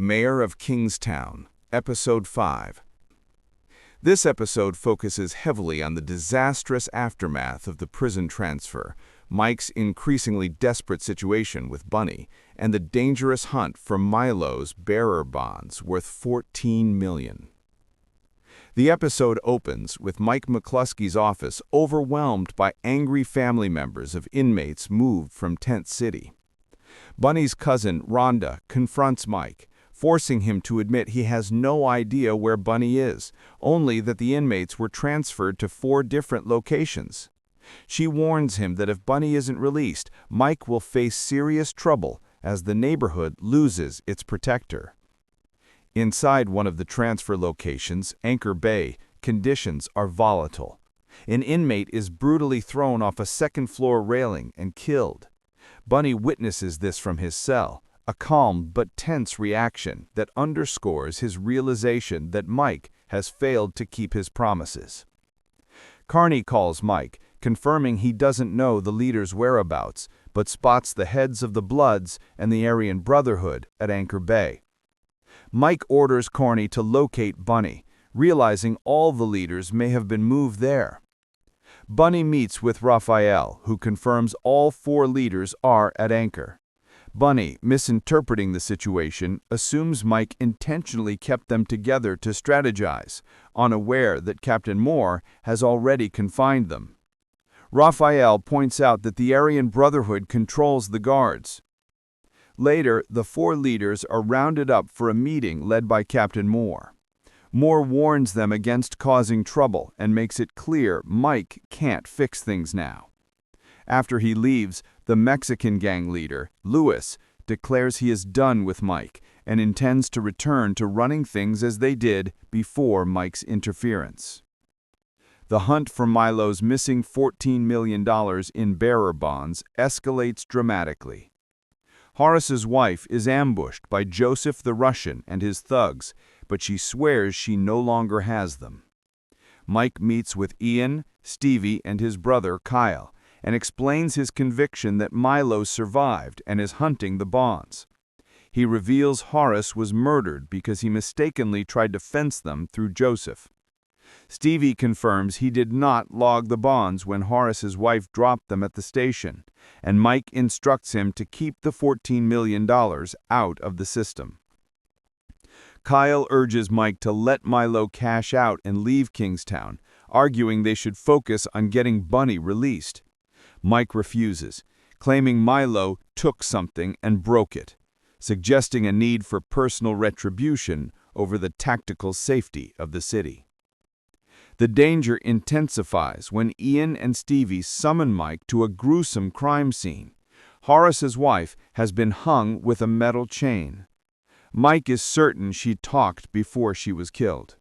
Mayor of Kingstown, Episode 5. This episode focuses heavily on the disastrous aftermath of the prison transfer, Mike's increasingly desperate situation with Bunny, and the dangerous hunt for Milo's bearer bonds worth $14 million. The episode opens with Mike McCluskey's office overwhelmed by angry family members of inmates moved from Tent City. Bunny's cousin, Rhonda, confronts Mike, forcing him to admit he has no idea where Bunny is, only that the inmates were transferred to 4 different locations. She warns him that if Bunny isn't released, Mike will face serious trouble as the neighborhood loses its protector. Inside one of the transfer locations, Anchor Bay, conditions are volatile. An inmate is brutally thrown off a second-floor railing and killed. Bunny witnesses this from his cell, a calm but tense reaction that underscores his realization that Mike has failed to keep his promises. Carney calls Mike, confirming he doesn't know the leader's whereabouts, but spots the heads of the Bloods and the Aryan Brotherhood at Anchor Bay. Mike orders Carney to locate Bunny, realizing all the leaders may have been moved there. Bunny meets with Raphael, who confirms all 4 leaders are at Anchor. Bunny, misinterpreting the situation, assumes Mike intentionally kept them together to strategize, unaware that Captain Moore has already confined them. Raphael points out that the Aryan Brotherhood controls the guards. Later, the 4 leaders are rounded up for a meeting led by Captain Moore. Moore warns them against causing trouble and makes it clear Mike can't fix things now. After he leaves, the Mexican gang leader, Luis, declares he is done with Mike and intends to return to running things as they did before Mike's interference. The hunt for Milo's missing $14 million in bearer bonds escalates dramatically. Horace's wife is ambushed by Joseph the Russian and his thugs, but she swears she no longer has them. Mike meets with Ian, Stevie, and his brother Kyle, and explains his conviction that Milo survived and is hunting the bonds. He reveals Horace was murdered because he mistakenly tried to fence them through Joseph. Stevie confirms he did not log the bonds when Horace's wife dropped them at the station, and Mike instructs him to keep the $14 million out of the system. Kyle urges Mike to let Milo cash out and leave Kingstown, arguing they should focus on getting Bunny released. Mike refuses, claiming Milo took something and broke it, suggesting a need for personal retribution over the tactical safety of the city. The danger intensifies when Ian and Stevie summon Mike to a gruesome crime scene. Horace's wife has been hung with a metal chain. Mike is certain she talked before she was killed.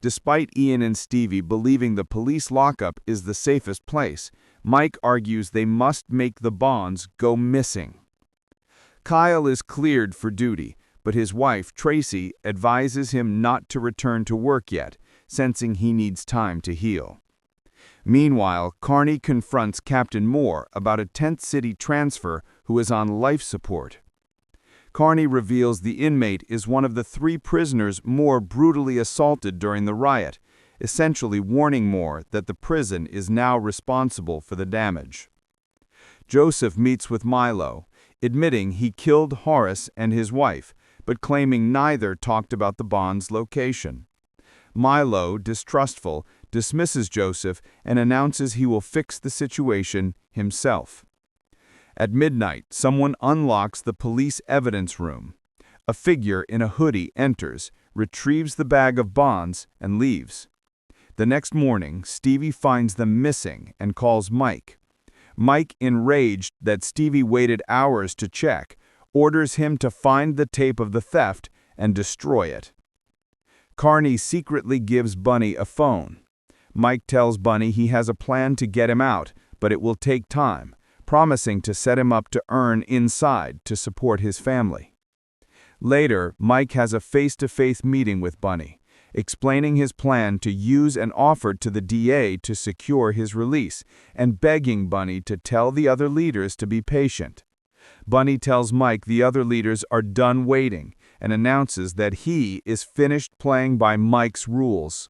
Despite Ian and Stevie believing the police lockup is the safest place, Mike argues they must make the bonds go missing. Kyle is cleared for duty, but his wife, Tracy, advises him not to return to work yet, sensing he needs time to heal. Meanwhile, Carney confronts Captain Moore about a Tent City transfer who is on life support. Carney reveals the inmate is one of the 3 prisoners Moore brutally assaulted during the riot, essentially warning Moore that the prison is now responsible for the damage. Joseph meets with Milo, admitting he killed Horace and his wife, but claiming neither talked about the bond's location. Milo, distrustful, dismisses Joseph and announces he will fix the situation himself. At midnight, someone unlocks the police evidence room. A figure in a hoodie enters, retrieves the bag of bonds, and leaves. The next morning, Stevie finds them missing and calls Mike. Mike, enraged that Stevie waited hours to check, orders him to find the tape of the theft and destroy it. Carney secretly gives Bunny a phone. Mike tells Bunny he has a plan to get him out, but it will take time, promising to set him up to earn inside to support his family. Later, Mike has a face-to-face meeting with Bunny, explaining his plan to use an offer to the DA to secure his release, and begging Bunny to tell the other leaders to be patient. Bunny tells Mike the other leaders are done waiting, and announces that he is finished playing by Mike's rules.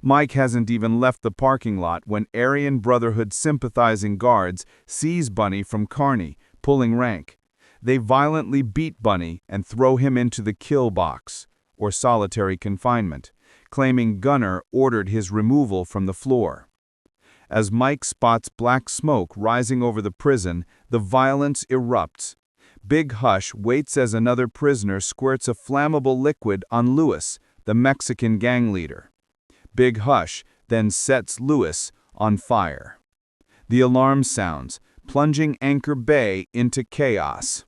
Mike hasn't even left the parking lot when Aryan Brotherhood sympathizing guards seize Bunny from Carney, pulling rank. They violently beat Bunny and throw him into the kill box, or solitary confinement, claiming Gunner ordered his removal from the floor. As Mike spots black smoke rising over the prison, the violence erupts. Big Hush waits as another prisoner squirts a flammable liquid on Lewis, the Mexican gang leader. Big Hush then sets Lewis on fire. The alarm sounds, plunging Anchor Bay into chaos.